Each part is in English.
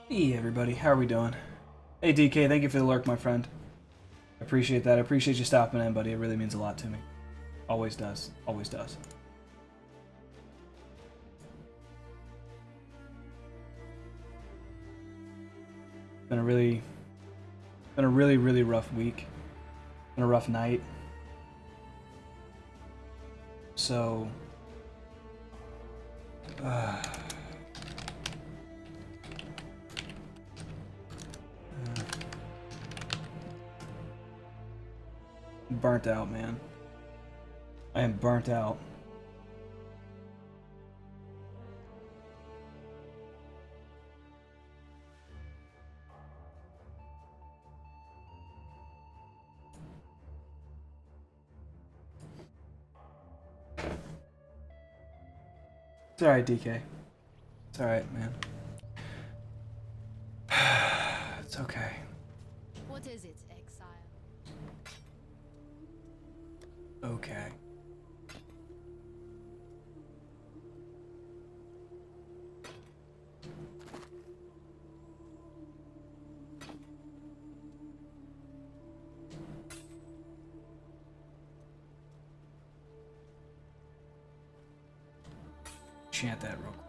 Hey everybody, how are we doing? Hey DK, thank you for the lurk, my friend. I appreciate that. I appreciate you stopping in, buddy. It really means a lot to me. Always does. Always does. Been a really, really rough week. Been a rough night. So, burnt out, man. I am burnt out. It's alright, DK. It's alright, man. It's okay. What is it, Exile? Okay. Chant that real quick.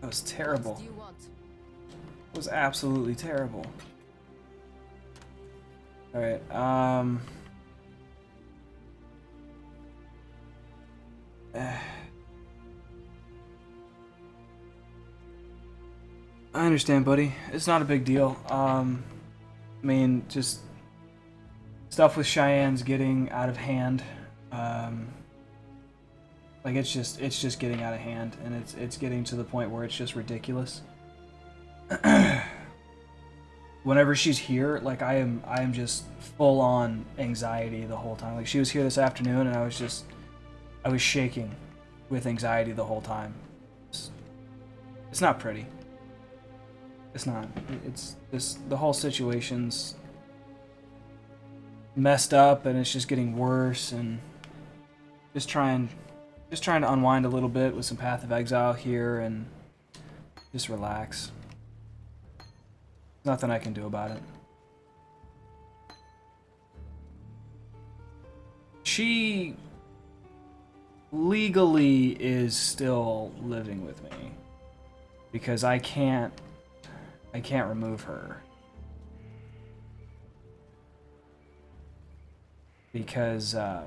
That was terrible. What do you want? It was absolutely terrible. Alright, I understand, buddy. It's not a big deal. I mean, just stuff with Cheyenne's getting out of hand. Like it's just getting out of hand, and it's getting to the point where it's just ridiculous. Whenever she's here, like I am just full on anxiety the whole time. Like she was here this afternoon, and I was shaking with anxiety the whole time. It's not pretty. It's not. It's this. The whole situation's messed up, and it's just getting worse. And just trying to unwind a little bit with some Path of Exile here, and just relax. Nothing I can do about it. She legally is still living with me because I can't remove her because her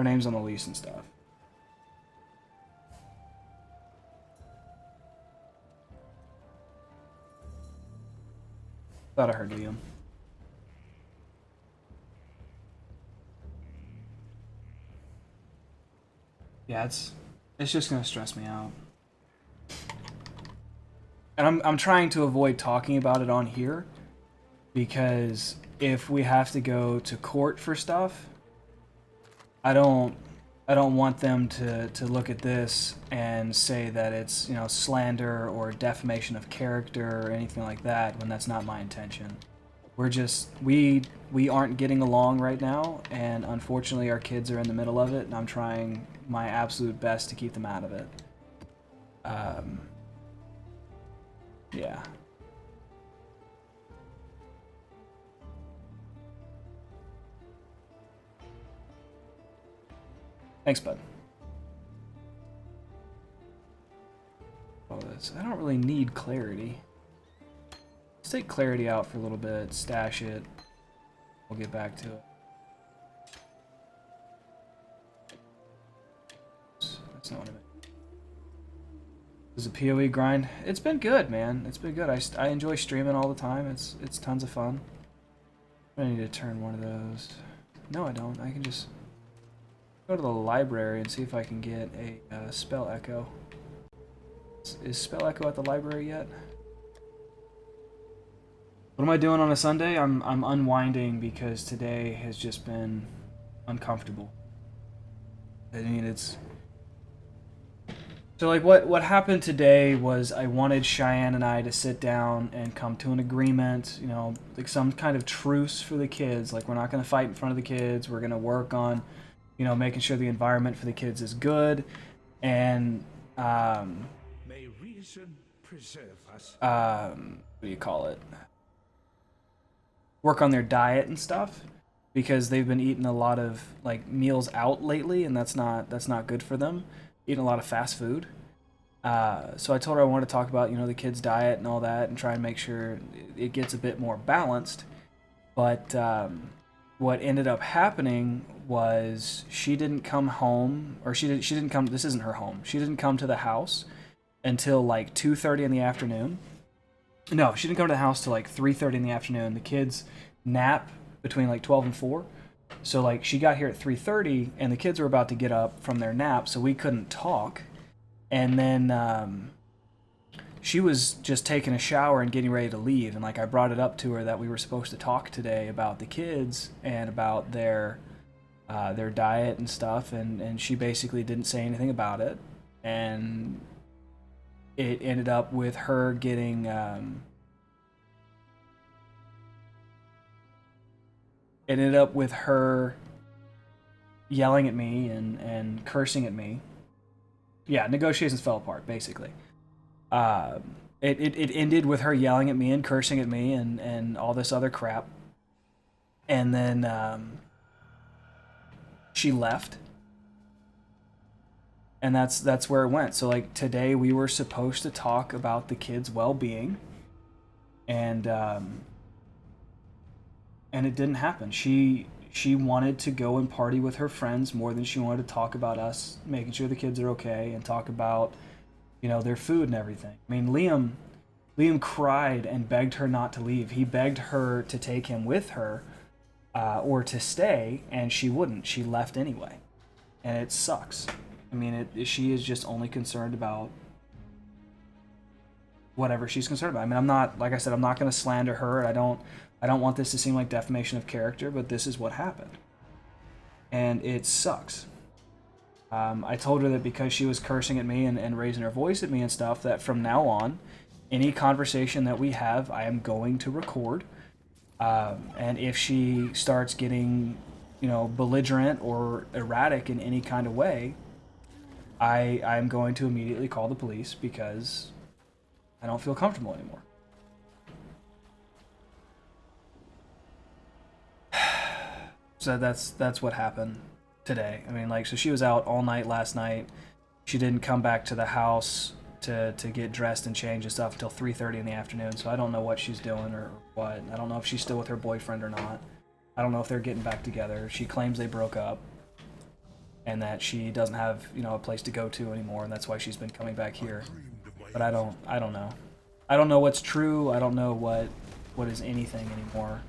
name's on the lease and stuff. Thought I heard Liam. Yeah, it's just gonna stress me out. And I'm trying to avoid talking about it on here because if we have to go to court for stuff, I don't want them to look at this and say that it's, you know, slander or defamation of character or anything like that when that's not my intention. We're just we aren't getting along right now, and unfortunately our kids are in the middle of it, and I'm trying my absolute best to keep them out of it. Yeah. Thanks, bud. Oh, I don't really need clarity. Let's take clarity out for a little bit, stash it. We'll get back to it. That's not what I meant. Is a PoE grind? It's been good, man. It's been good. I enjoy streaming all the time. It's tons of fun. I need to turn one of those. No, I don't. I can just go to the library and see if I can get a spell echo. Is spell echo at the library yet? What am I doing on a Sunday? I'm unwinding because today has just been uncomfortable. I mean, it's so like what happened today was I wanted Cheyenne and I to sit down and come to an agreement, you know, like some kind of truce for the kids. Like we're not going to fight in front of the kids. We're going to work on, you know, making sure the environment for the kids is good, and May reason preserve us. what do you call it? Work on their diet and stuff, because they've been eating a lot of like meals out lately, and that's not good for them. Eating a lot of fast food. So I told her I wanted to talk about, you know, the kids' diet and all that, and try and make sure it gets a bit more balanced. But what ended up happening was she didn't come home, or she didn't come. This isn't her home. She didn't come to the house until like 2:30 in the afternoon. No, she didn't come to the house till like 3:30 in the afternoon. The kids nap between like 12 and 4. So like she got here at 3:30 and the kids were about to get up from their nap, so we couldn't talk. And then she was just taking a shower and getting ready to leave, and like I brought it up to her that we were supposed to talk today about the kids and about their diet and stuff, and she basically didn't say anything about it. And it ended up with her getting it ended up with her yelling at me and cursing at me. Yeah, negotiations fell apart, basically. It ended with her yelling at me and cursing at me and all this other crap. And then she left. And that's where it went. So like today we were supposed to talk about the kids' well-being, and it didn't happen. She wanted to go and party with her friends more than she wanted to talk about us, making sure the kids are okay, and talk about, you know, their food and everything. I mean, Liam cried and begged her not to leave. He begged her to take him with her, or to stay, and she wouldn't. She left anyway, and it sucks. I mean, she is just only concerned about whatever she's concerned about. I mean, I'm not, like I said, I'm not going to slander her. I don't want this to seem like defamation of character, but this is what happened, and it sucks. I told her that because she was cursing at me and raising her voice at me and stuff, that from now on, any conversation that we have, I am going to record. And if she starts getting, you know, belligerent or erratic in any kind of way, I'm going to immediately call the police because I don't feel comfortable anymore. So that's what happened today. I mean, like, so she was out all night last night. She didn't come back to the house to get dressed and change and stuff until 3:30 in the afternoon. So I don't know what she's doing or what. I don't know if she's still with her boyfriend or not. I don't know if they're getting back together. She claims they broke up, and that she doesn't have, you know, a place to go to anymore, and that's why she's been coming back here. But I don't know. I don't know what's true. I don't know what is anything anymore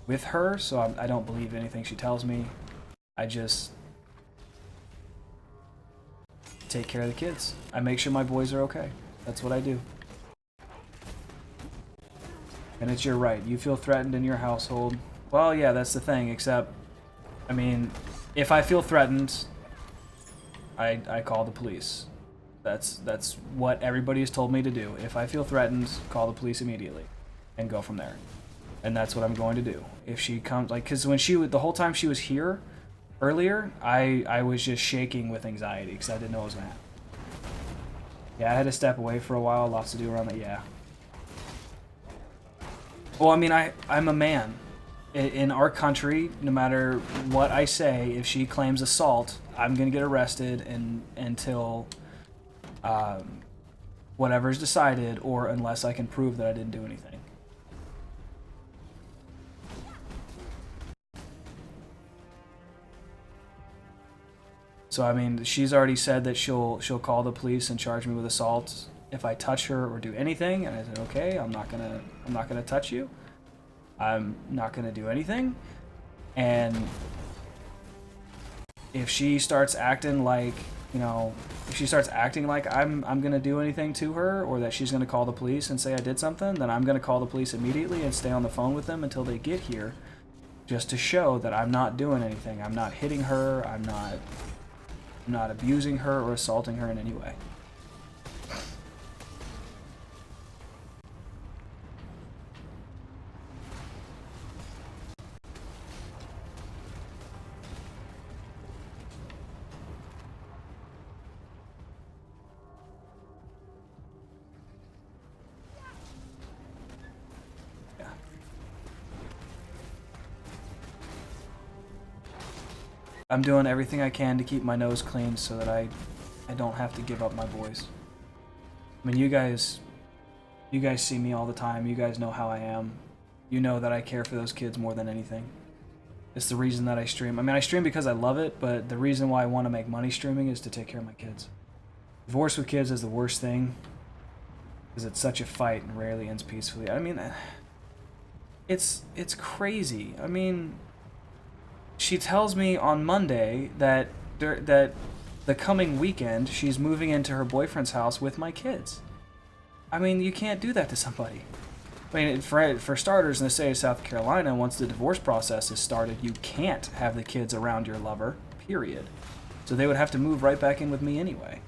with her, so I don't believe anything she tells me. I just take care of the kids. I make sure my boys are okay. That's what I do. And it's your right. You feel threatened in your household. Well, yeah, that's the thing, except, I mean, if I feel threatened, I call the police. That's what everybody has told me to do. If I feel threatened, call the police immediately and go from there. And that's what I'm going to do. If she comes, like, because when the whole time she was here earlier, I was just shaking with anxiety because I didn't know what was going to happen. Yeah, I had to step away for a while. Lots to do around that. Yeah. Well, I mean, I'm a man. In our country, no matter what I say, if she claims assault, I'm going to get arrested until whatever's decided, or unless I can prove that I didn't do anything. So I mean, she's already said that she'll call the police and charge me with assault if I touch her or do anything. And I said, okay, I'm not gonna touch you. I'm not gonna do anything. And if she starts acting like, you know, if she starts acting like I'm gonna do anything to her, or that she's gonna call the police and say I did something, then I'm gonna call the police immediately and stay on the phone with them until they get here, just to show that I'm not doing anything. I'm not hitting her. I'm not abusing her or assaulting her in any way. I'm doing everything I can to keep my nose clean so that I don't have to give up my boys. I mean, you guys see me all the time. You guys know how I am. You know that I care for those kids more than anything. It's the reason that I stream. I mean, I stream because I love it, but the reason why I want to make money streaming is to take care of my kids. Divorce with kids is the worst thing, because it's such a fight and rarely ends peacefully. I mean, it's crazy. I mean, she tells me on Monday that the coming weekend she's moving into her boyfriend's house with my kids. I mean, you can't do that to somebody. I mean, for starters, in the state of South Carolina, once the divorce process is started, you can't have the kids around your lover, period. So they would have to move right back in with me anyway.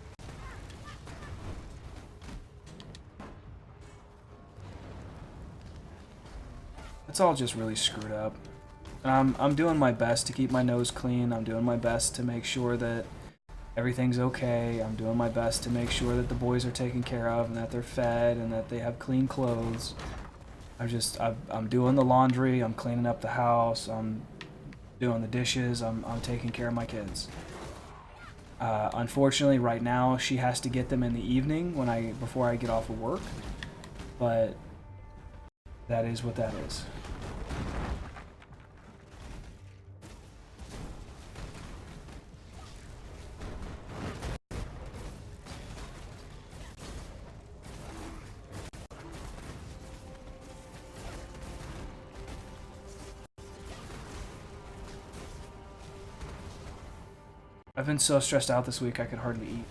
It's all just really screwed up. I'm doing my best to keep my nose clean. I'm doing my best to make sure that everything's okay. I'm doing my best to make sure that the boys are taken care of and that they're fed and that they have clean clothes. I'm doing the laundry. I'm cleaning up the house. I'm doing the dishes. I'm taking care of my kids. Unfortunately, right now she has to get them in the evening before I get off of work. But that is what that is. I've been so stressed out this week I could hardly eat.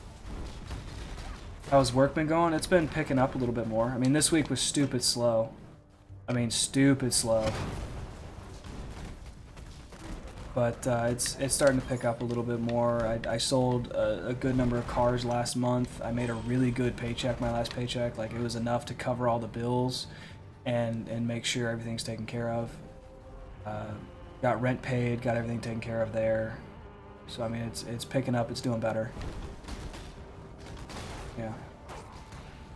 How's work been going? It's been picking up a little bit more. I mean, this week was stupid slow. I mean, stupid slow. But it's starting to pick up a little bit more. I sold a good number of cars last month. I made a really good paycheck, my last paycheck. Like, it was enough to cover all the bills and make sure everything's taken care of. Got rent paid, got everything taken care of there. So, I mean, it's picking up, it's doing better. Yeah.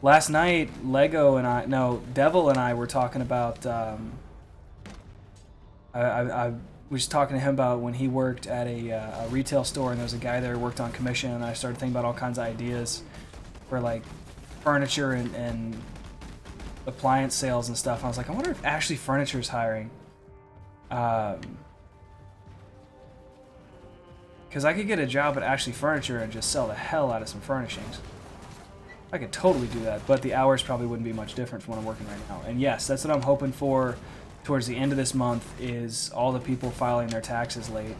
Last night, Devil and I were talking about, I was talking to him about when he worked at a retail store, and there was a guy there who worked on commission, and I started thinking about all kinds of ideas for, like, furniture and appliance sales and stuff. And I was like, I wonder if Ashley Furniture's hiring. Because I could get a job at Ashley Furniture and just sell the hell out of some furnishings. I could totally do that, but the hours probably wouldn't be much different from what I'm working right now. And yes, that's what I'm hoping for towards the end of this month, is all the people filing their taxes late.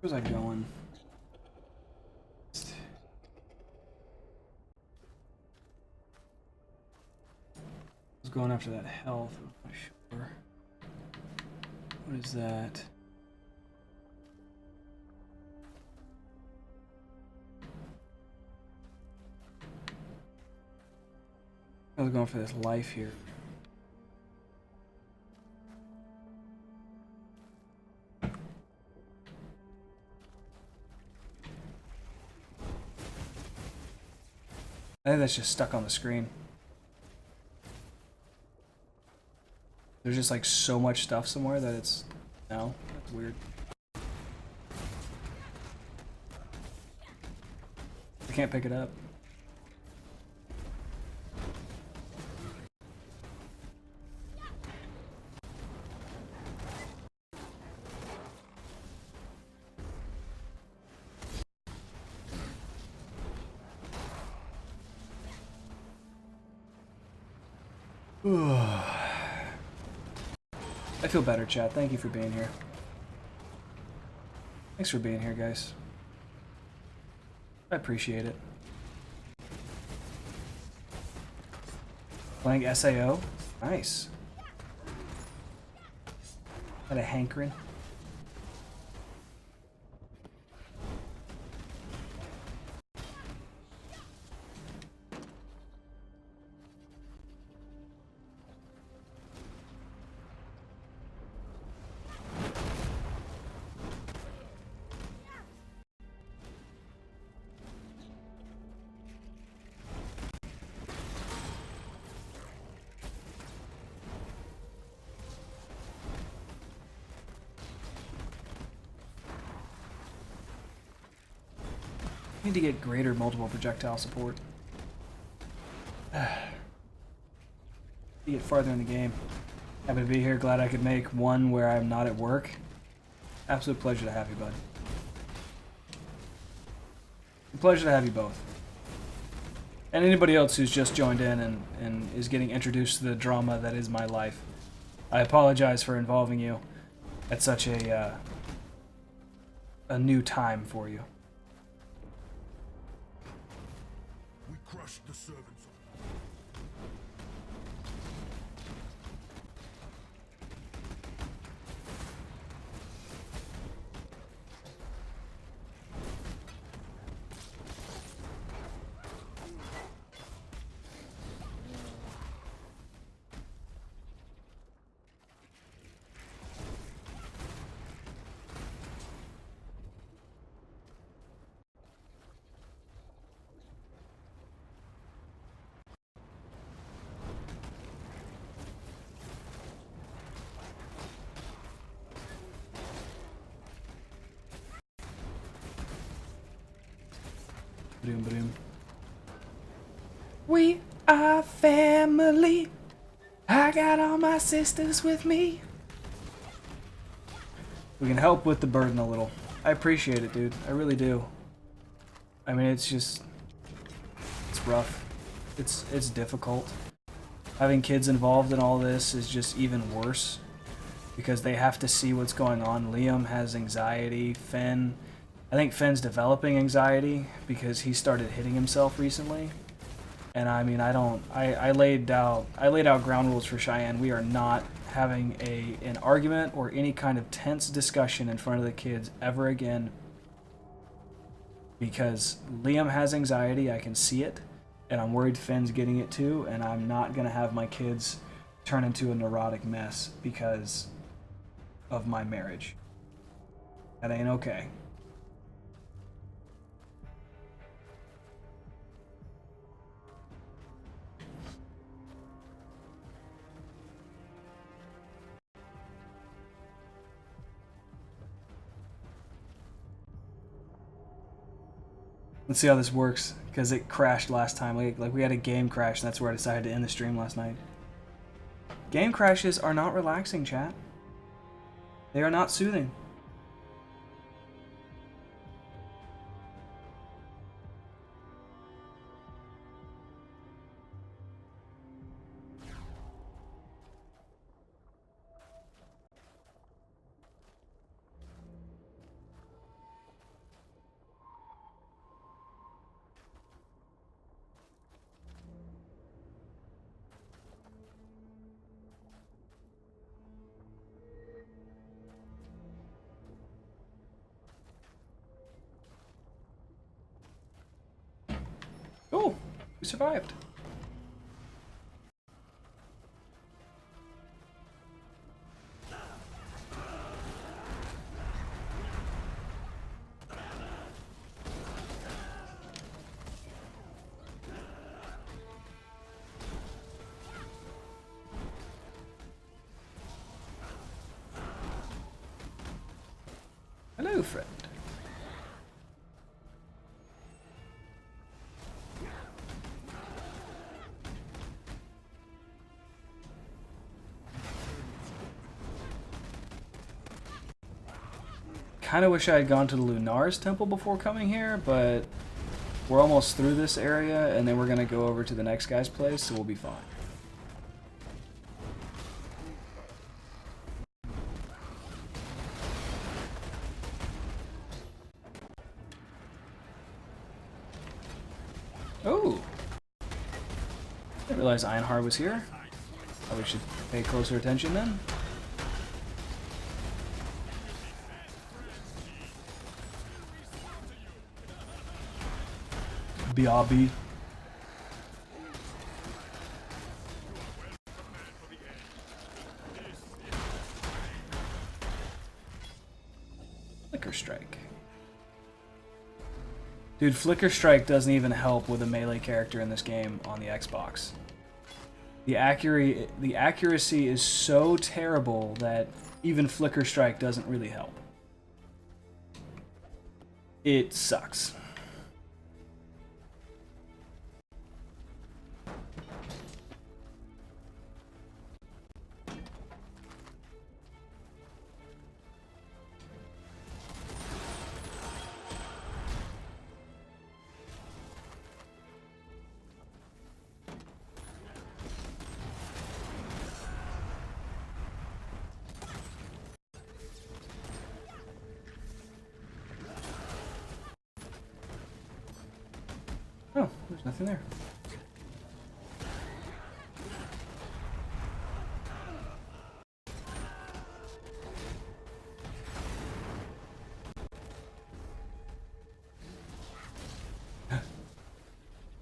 Where's I going? was going after that health. I'm not sure. What is that? I was going for this life here. I think that's just stuck on the screen. There's just like so much stuff somewhere that it's... No, that's weird. I can't pick it up. I feel better, chat. Thank you for being here. Thanks for being here, guys. I appreciate it. Playing SAO? Nice. Had a hankering. Need to get greater multiple projectile support. To get farther in the game. Happy to be here. Glad I could make one where I'm not at work. Absolute pleasure to have you, bud. A pleasure to have you both. And anybody else who's just joined in and is getting introduced to the drama that is my life. I apologize for involving you at such a new time for you. We crushed the servants. Boom, boom. We are family. I got all my sisters with me. We can help with the burden a little. I appreciate it, dude. I really do. I mean, it's just... It's rough. It's difficult. Having kids involved in all this is just even worse. Because they have to see what's going on. Liam has anxiety. Finn... I think Finn's developing anxiety because he started hitting himself recently. And I mean, I laid out ground rules for Cheyenne. We are not having an argument or any kind of tense discussion in front of the kids ever again. Because Liam has anxiety, I can see it, and I'm worried Finn's getting it too, and I'm not gonna have my kids turn into a neurotic mess because of my marriage. That ain't okay. Let's see how this works, because it crashed last time. Like we had a game crash, and that's where I decided to end the stream last night. Game crashes are not relaxing, chat. They are not soothing. We survived. Hello, friend. Kind of wish I had gone to the Lunar's temple before coming here, but we're almost through this area, and then we're going to go over to the next guy's place, so we'll be fine. Oh! Didn't realize Einhar was here. Probably should pay closer attention then. BRB. Flicker Strike. Dude, Flicker Strike doesn't even help with a melee character in this game on the Xbox. The accuracy is so terrible that even Flicker Strike doesn't really help. It sucks. Oh, there's nothing there.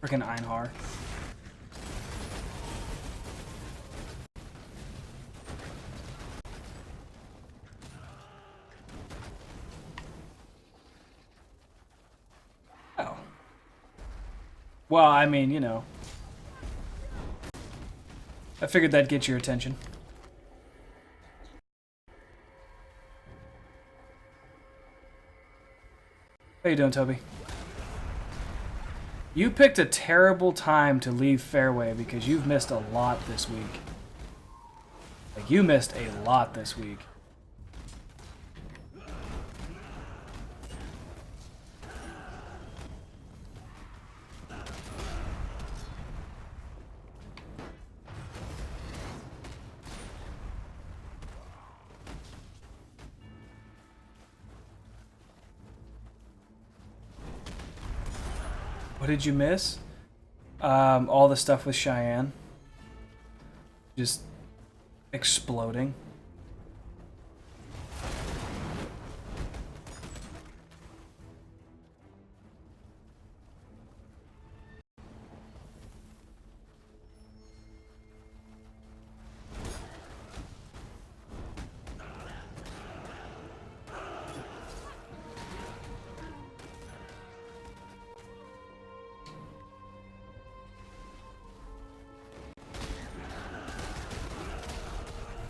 Frickin' Einhar. Oh. Well, I mean, you know. I figured that'd get your attention. How you doing, Toby? You picked a terrible time to leave Fairway because you've missed a lot this week. Like, you missed a lot this week. What did you miss? All the stuff with Cheyenne. Just exploding.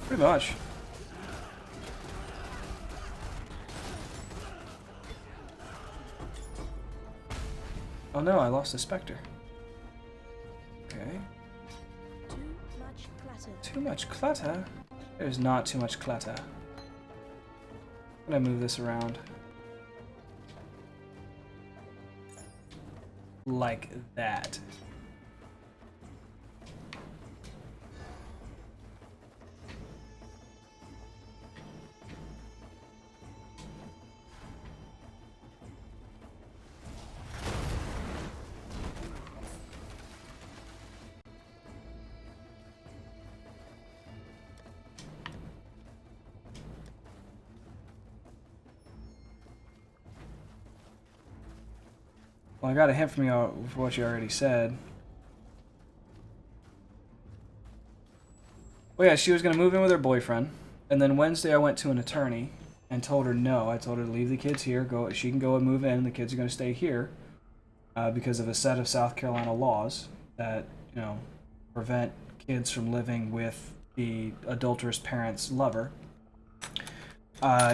Pretty much. Oh no, I lost a Spectre. Okay. Too much clutter. Too much clutter? There's not too much clutter. I'm gonna move this around. Like that. Well, I got a hint from you of what you already said. Well, yeah, she was gonna move in with her boyfriend, and then Wednesday I went to an attorney and told her no. I told her to leave the kids here. Go. She can go and move in. The kids are gonna stay here because of a set of South Carolina laws that prevent kids from living with the adulterous parent's lover.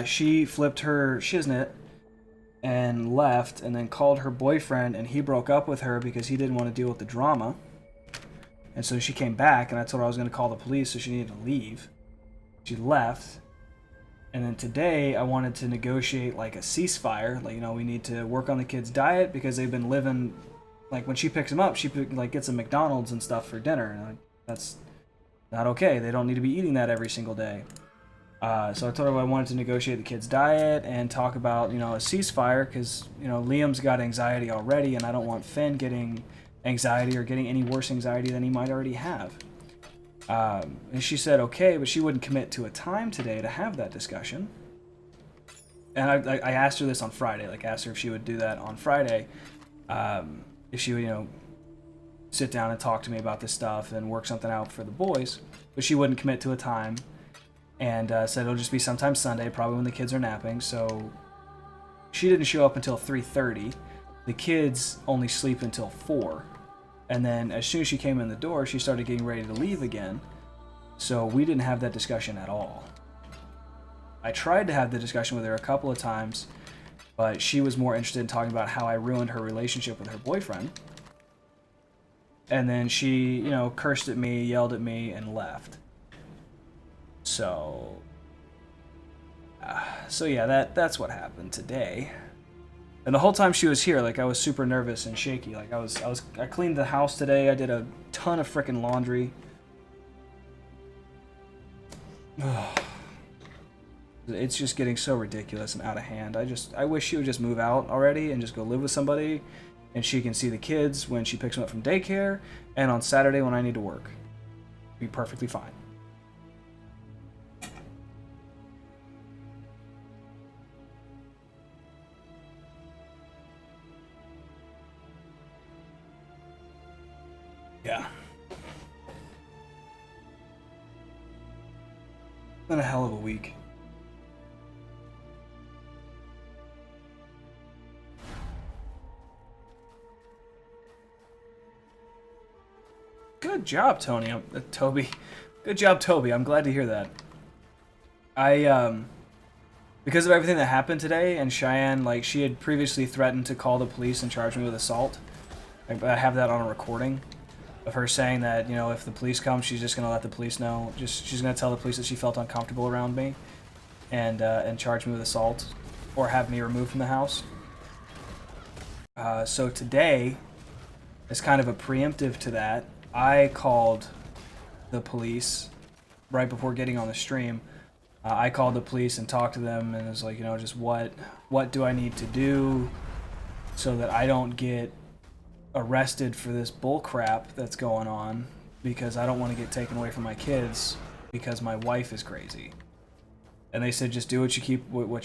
She flipped her shiznit and left, and then called her boyfriend, and he broke up with her because he didn't want to deal with the drama. And so she came back, and I told her I was going to call the police, so she needed to leave. She left. And then today, I wanted to negotiate like a ceasefire. Like, we need to work on the kids' diet because they've been living, like when she picks them up, she gets them McDonald's and stuff for dinner. And that's not okay. They don't need to be eating that every single day. So I told her I wanted to negotiate the kids' diet and talk about, a ceasefire because, Liam's got anxiety already, and I don't want Finn getting anxiety or getting any worse anxiety than he might already have. And she said okay, but she wouldn't commit to a time today to have that discussion. And I asked her this on Friday, asked her if she would do that on Friday, if she would, sit down and talk to me about this stuff and work something out for the boys. But she wouldn't commit to a time, and said it'll just be sometime Sunday, probably when the kids are napping. So she didn't show up until 3:30. The kids only sleep until 4. And then as soon as she came in the door, she started getting ready to leave again. So we didn't have that discussion at all. I tried to have the discussion with her a couple of times, but she was more interested in talking about how I ruined her relationship with her boyfriend. And then she, cursed at me, yelled at me, and left. So yeah, that's what happened today. And the whole time she was here, I was super nervous and shaky. I cleaned the house today. I did a ton of frickin' laundry. It's just getting so ridiculous and out of hand. I wish she would just move out already and just go live with somebody, and she can see the kids when she picks them up from daycare, and on Saturday when I need to work. Be perfectly fine. Yeah. Been a hell of a week. Good job, Tony. Toby. Good job, Toby. I'm glad to hear that. Because of everything that happened today, and Cheyenne, she had previously threatened to call the police and charge me with assault. I have that on a recording of her saying that, if the police come, she's just going to let the police know. She's going to tell the police that she felt uncomfortable around me and charge me with assault or have me removed from the house. So today, as kind of a preemptive to that, I called the police right before getting on the stream. I called the police and talked to them, and it was like, just what do I need to do so that I don't get arrested for this bull crap that's going on, because I don't want to get taken away from my kids because my wife is crazy. And they said, just do what